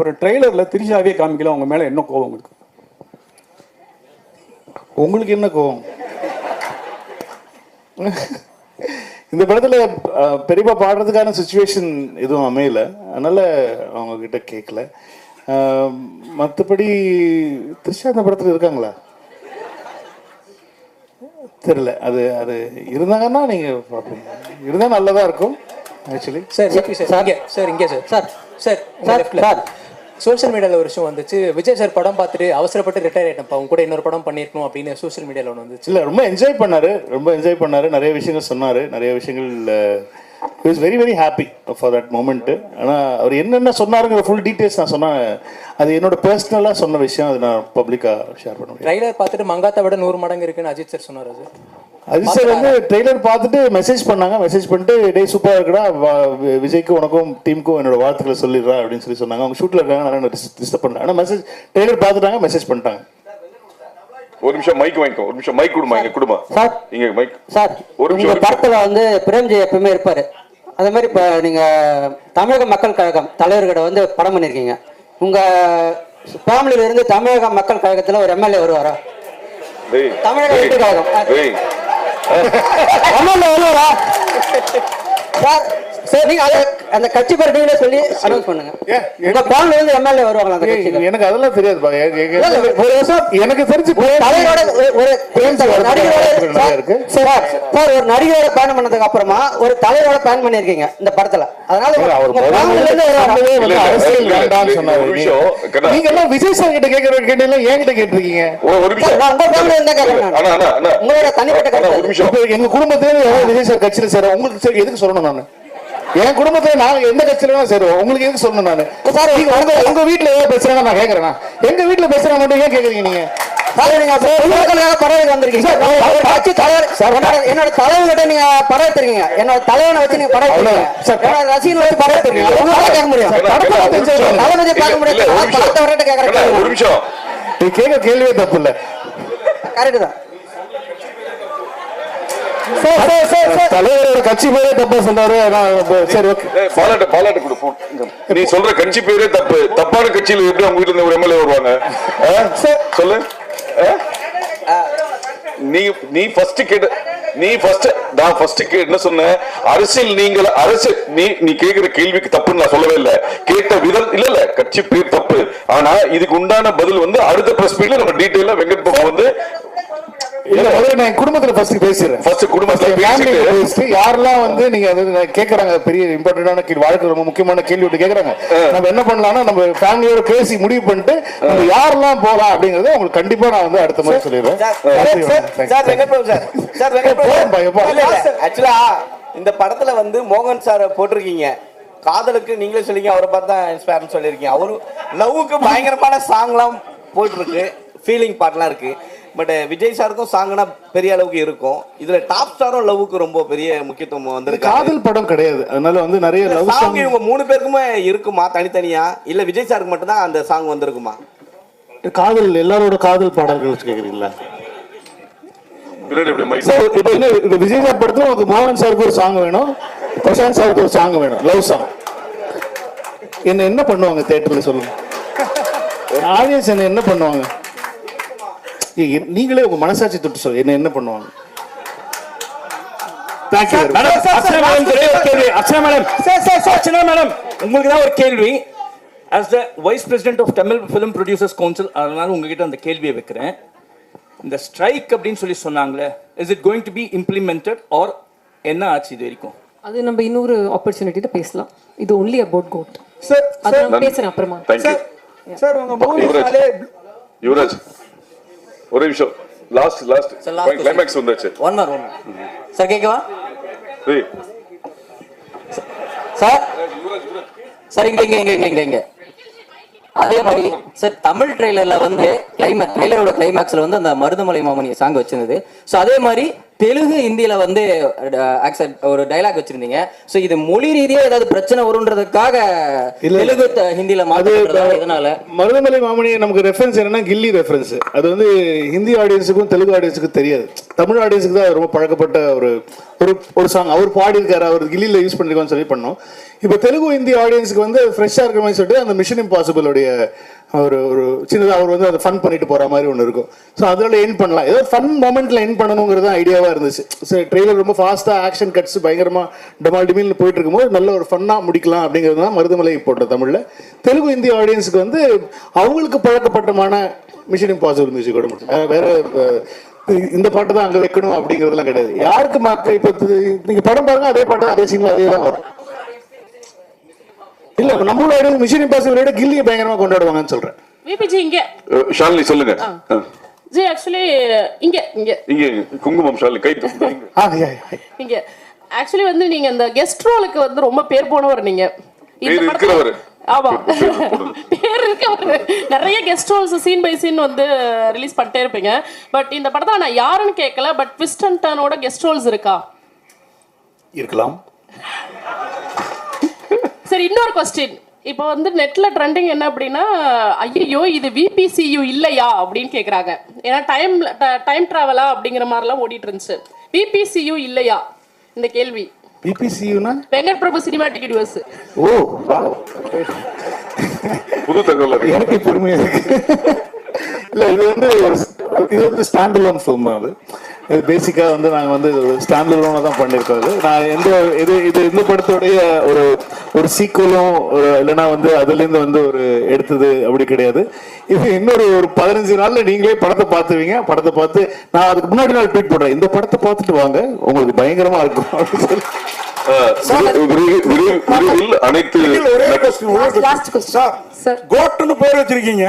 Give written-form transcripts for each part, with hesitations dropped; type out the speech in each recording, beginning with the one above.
ஒரு ட்ரெய்லரில் திரிஷாவே காமிக்கல, அவங்க மேலே என்ன கோவம் உங்களுக்கு? உங்களுக்கு என்ன கோவம்? இந்த படத்தில் பெரியப்பா பாடுறதுக்கான சுச்சுவேஷன் எதுவும் அமையல, அதனால் அவங்க கிட்ட கேட்கல. மற்றபடி த்ரிஷா இந்த படத்தில் இருக்காங்களா தெரியல. அது அது இருந்தாங்கன்னா நீங்கள் பார்ப்பீங்க, இருந்தால் நல்லதாக இருக்கும் ஆக்சுவலி. சார் சார் இங்கே sir sir sir sir social மீடியாவில் ஒரு விஷயம் வந்துச்சு, விஜய் சார் படம் பார்த்துட்டு அவசரப்பட்டு ரிட்டையர் ஆகிட்டப்பா, அவங்க கூட இன்னொரு படம் பண்ணியிருக்கணும் அப்படின்னு சோஷியல் மீடியாவில் ஒன்று வந்துச்சு. இல்லை, ரொம்ப என்ஜாய் பண்ணார், நிறைய விஷயங்கள் சொன்னார், நிறைய விஷயங்கள் he was very very happy for that moment. ஆனால் அவர் என்னென்ன சொன்னாருங்கிற ஃபுல் டீட்டெயில்ஸ் நான் சொன்னேன், அது என்னோட பர்சனலாக சொன்ன விஷயம், அது நான் பப்ளிக்காக ஷேர் பண்ண முடியும். ட்ரைலர் பார்த்துட்டு மங்காத்தை விட 100 மடங்கு இருக்குன்னு அஜித் சார் சொன்னார். அது அஜித் சார் வந்து ட்ரெய்லர் பார்த்துட்டு மெசேஜ் பண்ணிட்டு டே சூப்பராக இருக்குடா, விஜய்க்கு உனக்கும் டீமுக்கும் என்னோட வாழ்த்துக்களை சொல்லிடுறா அப்படின்னு சொன்னாங்க. அவங்க ஷூட்டில் இருக்காங்க, நிறைய டிஸ்டர்ப் பண்ணாங்க. ஆனால் ட்ரெய்லர் பார்த்துட்டாங்க, மெசேஜ் பண்ணிட்டாங்க. ஒரு நிமிஷம் மைக் வாங்கிக்கோ, ஒரு நிமிஷம் மைக் கொடுமா, இங்க கொடுமா சார். இங்க மைக் சார், உங்க படத்துல வந்து பிரேம்ஜி எப்பவுமே இருப்பாரு. அதே மாதிரி இப்போ நீங்க தமிழக மக்கள் கழகம் தலைவர்கிட்ட வந்து படம் பண்ணிருக்கீங்க. உங்க ஃபேமிலியில இருந்து தமிழக மக்கள் கழகத்துல ஒரு எம்எல்ஏ வருவாரா? தமிழக வெற்றி கழகம் எம்எல்ஏ வருவாரா சார்? சரி, நீங்க அந்த கட்சி பேர் நீங்களே சொல்லி அனௌன்ஸ் பண்ணுங்க. உங்க ஃபேமிலில இருந்து எம்எல்ஏ வருவாங்களா அந்த கட்சிக்கு? எனக்கு அதெல்லாம் தெரியாது. ஒரு வருஷம் எனக்கு தெரிஞ்சு தலைவரோட ஒரு நடிகரோட பயணம் பண்ணதுக்கு அப்புறமா ஒரு தலைவரோட பயணம் பண்ணிருக்கீங்க இந்த படத்துல. அதனால அரசியல் வேண்டாம்னு சொன்னாரு. நீங்க எல்லாம் விஜய் சார் கிட்ட கேட்கற கேட்டீங்க, என்கிட்ட கேட்டிருக்கீங்க. உங்க ஃபேமிலில இருந்தா கேட்கறேன், உங்களோட தனிப்பட்ட கருத்து. எங்க குடும்பத்துல விஜய் சார் கட்சியில சேர உங்களுக்கு எதுக்கு சொல்லணும்? நான் என் குடும்பத்துல நான் எந்த கட்சியில சேருவோம், உங்களுக்கு எதுக்கு சொல்லணும்? நான் உங்க வீட்டுல ஏதாவது பேசுறாங்க நான் கேட்கறேன். எங்க வீட்டுல பேசுறாங்க மட்டும் ஏன் கேக்குறீங்க நீங்க? படம் வந்திருக்கீங்க, என்னோட தலைவர்கிட்ட நீங்க படம் எடுத்திருக்கீங்க, என்னோட தலைவனை வச்சு நீங்க படம் எடுத்திருக்கீங்க, ரசிகர்கள் வச்சு படம் எடுத்திருக்கீங்க. கேட்க முடியும், தலைவனை பார்க்க முடியாது. கேட்கறேன், ஒரு நிமிஷம், நீ கேட்க கேள்வியே தப்பு இல்ல, கரெக்ட் தான். தலைவரோட கட்சி பேரே தப்பா சொன்னாரு. சரி, ஓகே, பாலாட்டு கொடு. நீ சொல்ற கட்சி பேரே தப்பு. தப்பான கட்சியில எப்படி அவங்க வீட்டுல ஒரு எம்எல்ஏ வருவாங்க? சொல்லு. நீ ஃபர்ஸ்ட் கேட்ட, நான் ஃபர்ஸ்ட் என்ன சொன்னேன்? அரசியல் நீ கேக்குற கேள்விக்கு தப்புன்னு நான் சொல்லவே இல்லை. கேட்ட விதம் இல்ல கட்சி பேர் தப்பு. ஆனா இதுக்கு உண்டான பதில் வந்து அடுத்த பிரஸ் மீட்ல நம்ம டீடைலா வெங்கட் பாபு வந்து நான் குடும்பத்துல யாரெல்லாம் வந்து நீங்க கேக்குறாங்க, பெரிய இம்பார்ட்டன்டான கேள்வி, வாழ்க்கை ரொம்ப முக்கியமான கேள்வி விட்டு கேக்குறாங்க. நம்ம என்ன பண்ணலாம்னா நம்ம ஃபேமிலியோட பேசி முடிவு பண்ணிட்டு நம்ம யாரெல்லாம் போலாம் அப்படிங்கறத உங்களுக்கு கண்டிப்பா நான் வந்து அடுத்த மாதிரி சொல்லிடுறேன். ஆக்சுவலா இந்த படத்துல வந்து மோகன் சார் போட்டிருக்கீங்க, காதலுக்கு நீங்களே சொல்லிங்க, அவரை பார்த்தா இன்ஸ்பயர்னு சொல்லியிருக்கீங்க. அவரு லவ்வுக்கு பயங்கரமான சாங்லாம் போயிட்டு ஃபீலிங் பாட்டுலாம் இருக்கு. பட் விஜய் சாருக்கும் சாங்னா பெரிய அளவுக்கு இருக்கும். இதுல டாப் ஸ்டாரும் லவ்வுக்கு ரொம்ப பெரிய முக்கியத்துவம் வந்திருக்கு. காதல் படம் கிடையாது, அதனால வந்து நிறைய லவ் சாங் இவங்க 3 பேருக்குமே இருக்குமா தனித்தனியா, இல்ல விஜய் சாருக்கு மட்டும் தான் அந்த சாங் வந்திருக்குமா? காதல் எல்லாரோட காதல் பாடல்கள் கேக்குறீங்களா? விஜய் சார் படத்துல உங்களுக்கு மோகன் சாருக்கு ஒரு சாங் வேணும், பிரசாந்த் சாருக்கு ஒரு சாங் வேணும், லவ் சாங். என்ன பண்ணுவாங்க தியேட்டர்ல சொல்லுங்க? ஆடியன்ஸ் என்ன பண்ணுவாங்க? நீங்களே உங்க மனசாட்சி தொட்டு சொல்லுங்க, என்ன பண்ணுவாங்க? உங்களுக்கு தான் ஒரு கேள்வி. as the vice president of Tamil film producers council, அதனால உங்ககிட்ட அந்த கேள்வியை வைக்கிறேன். இந்த ஸ்ட்ரைக் அப்படின்னு சொல்லி சொன்னாங்களே, is it going to be implemented or என்ன ஆச்சு இது வரைக்கும்? அது நம்ம இன்னொரு ஆப்பர்ச்சுனிட்டில பேசலாம். இது only about goat. சார் அத நான் பேசுறேன் அப்புறமா. சார் உங்க மூவிஸ்னாலே யுவராஜ் ஒரு நிமிஷம், லாஸ்ட் கிளைமாக்ஸ் வந்துச்சு. ஒன் மோர் சார், கேக்கவா சார்? இங்க அதே மாதிரி சார் தமிழ் ட்ரெய்லர்ல வந்து ட்ரெய்லரோட கிளைமேக்ஸ்ல வந்து அந்த மருதமலை மாமணி சாங் வச்சிருந்தது. ஸோ அதே மாதிரி தெலுங்கு ஹிந்தியில வந்து ஒரு டைலாக் வச்சிருந்தீங்க. ஸோ இது மொழி ரீதியா ஏதாவது பிரச்சனை வரும்ன்றதுக்காக தெலுங்கு ஹிந்தியில மாத்துறதுனால இதனால மருதமலை மாமணி நமக்கு ரெஃபரன்ஸ் என்னன்னா கில்லி ரெஃபரன்ஸ். அது வந்து ஹிந்தி ஆடியன்ஸுக்கும் தெலுங்கு ஆடியன்ஸுக்கும் தெரியாது, தமிழ் ஆடியன்ஸுக்கு தான் ரொம்ப பழக்கப்பட்ட ஒரு சாங். அவர் பாடி இருக்காரு, அவர் கில்லியில யூஸ் பண்ணிருக்கோம்னு சொல்லி பண்ணோம். இப்போ தெலுங்கு ஹிந்தி ஆடியன்ஸுக்கு வந்து ஃப்ரெஷ்ஷாக இருக்கிற மாதிரி சொல்லிட்டு அந்த மிஷன் இம்பாசிபிளுடைய ஒரு சின்னதாக அவர் வந்து அதை ஃபன் பண்ணிட்டு போகிற மாதிரி ஒன்று இருக்கும். ஸோ அதில் என் பண்ணலாம், ஏதோ ஃபன் மொமெண்ட்டில் என் பண்ணணுங்கிறது தான் ஐடியாவாக இருந்துச்சு. ஸோ ட்ரெய்லர் ரொம்ப ஃபாஸ்ட்டாக ஆக்ஷன் கட்ஸ் பயங்கரமாக டமால் டிமில்னு போயிட்டு இருக்கும்போது நல்ல ஒரு ஃபன்னாக முடிக்கலாம் அப்படிங்கிறது தான் மருதமலை போட்ட தமிழில். தெலுங்கு ஹிந்தி ஆடியன்ஸுக்கு வந்து அவங்களுக்கு பழக்கப்பட்டமான மிஷன் இம்பாசிபிள் மியூசிக்கோட முடியும். வேற இந்த பாட்டு தான் அங்கே வைக்கணும் அப்படிங்கிறதுலாம் கிடையாது. யாருக்கு மக்கள் இப்போ நீங்கள் படம் பாருங்க, அதே பாட்டு அதே சீனில் அதே தான் வரும். இல்ல நம்மளோட மிஷன் இம்பாசிபிளோட கில்லியை பயங்கரமா கொண்டாடுவாங்கன்னு சொல்றேன். விபிஜி இங்க ஷாலினி சொல்லுங்க. ஜி ஆக்சுவலி இங்க இங்க இங்க குங்குமம் ஷாலினி கை இங்க ஆக்சுவலி வந்து நீங்க இந்த கெஸ்ட் ரோலுக்கு வந்து ரொம்ப பேர் போனவர் நீங்க. இந்த இருக்கிறவர். ஆமா பேர் இருக்கவர். நிறைய guest roles scene by scene வந்து ரிலீஸ் பண்ணிட்டே இருப்பீங்க. பட் இந்த படத்துல நான் யாருன்னு கேட்கல, பட் ட்விஸ்ட் அண்ட் டர்னோட கெஸ்ட் ரோல்ஸ் இருக்கா? இருக்கலாம். சரி, இன்னொரு கொஸ்டின். இப்போ வந்து நெட்ல ட்ரெண்டிங் என்ன அப்படின்னா, ஐயோ இது விபிசியு இல்லையா அப்படின்னு கேக்குறாங்க. ஏன்னா டைம் டிராவலா அப்படிங்கிற மாதிரிலாம் ஓடிட்டு இருந்துச்சு. விபிசியு இல்லையா இந்த கேள்வி? விபிசியுனா வெங்கட் பிரபு சினிமாட்டிக் யூனிவர்ஸ். ஓ புது தகவல் எனக்கு பெருமையா இருக்கு. இல்ல இது வந்து ஸ்டாண்ட் அலோன் ஃபிலிம். அது பேசிக்காக வந்து நாங்கள் வந்து ஸ்டாண்ட் அலோனாக தான் பண்ணியிருக்கோம். நான் இந்த படத்தோடைய ஒரு சீக்குவலும் இல்லைன்னா வந்து அதுலேருந்து வந்து ஒரு எடுத்தது அப்படி கிடையாது. இது இன்னொரு 15 நாளில் நீங்களே படத்தை பார்த்துவீங்க. படத்தை பார்த்து நான் அதுக்கு முன்னாடி நாள் ட்வீட் போடுறேன், இந்த படத்தை பார்த்துட்டு வாங்க உங்களுக்கு பயங்கரமா இருக்கும் அப்படின்னு சொல்லி. கோட்டுன்னு பேர் வச்சிருக்கீங்க,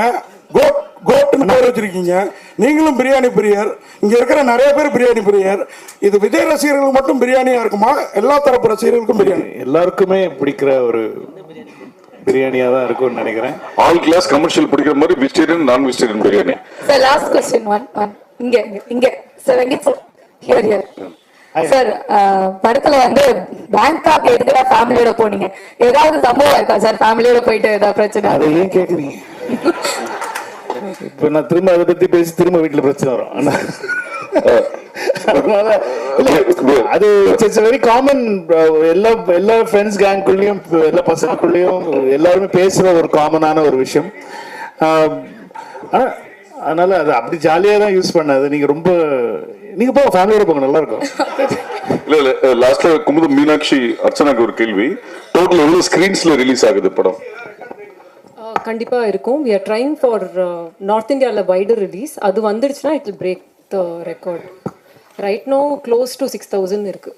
கோட்டுன்னு பேர் வச்சிருக்கீங்க. நீங்களும் பிரியாணி பிரியர், இங்க இருக்கிற நிறைய பேர் பிரியாணி பிரியர். இது விஜய் ரசிகர்களுக்கு மட்டும் பிரியாணியா இருக்குமா, எல்லா தரப்பு ரசிகர்களுக்கும் பிரியாணி? எல்லாருக்குமே பிடிக்கிற ஒரு பிரியாணியா தான் இருக்கும்னு நினைக்கிறேன். ஆல் கிளாஸ் கமர்ஷியல் பிடிக்கிற மாதிரி vegetarian non vegetarian biryani. Sir last question one இங்க sir Venkat sir here sir படத்துல வந்து பேங்காக் எதுக்குடா ஃபேமிலியோட போனீங்க? ஏதாவது சம்பவம் இருக்கா சார்? ஃபேமிலியோட போயிட்டு ஏதாவது பிரச்சனை? அதை ஏன் கேக்குறீங்க? இப்ப நான் திரும்ப அதை பத்தி பேசி திரும்ப வீட்டுல பிரச்சனை வரும். அது இட்ஸ் வெரி காமன். எல்லா ஃப்ரெண்ட்ஸ் கேங்குள்ளயும் எல்லா பசங்களுக்குள்ளயும் எல்லாருமே பேசுற ஒரு காமனான ஒரு விஷயம். அதனால அது அப்படி ஜாலியா தான் யூஸ் பண்ணாது. நீங்க போங்க, ஃபேமிலியோட போங்க, நல்லா இருக்கும். இல்ல லாஸ்ட்ல குமுதம் மீனாட்சி அர்ச்சனாக்கு ஒரு கேள்வி. டோட்டல் எவ்வளவு ஸ்கிரீன்ஸ்ல ரிலீஸ் ஆகுது படம்? கண்டிப்பா இருக்கும். we are trying for north இந்தியால வைடர் ரிலீஸ். அது வந்துடுச்சுன்னா it will break the record. right now close to 6000 இருக்கு.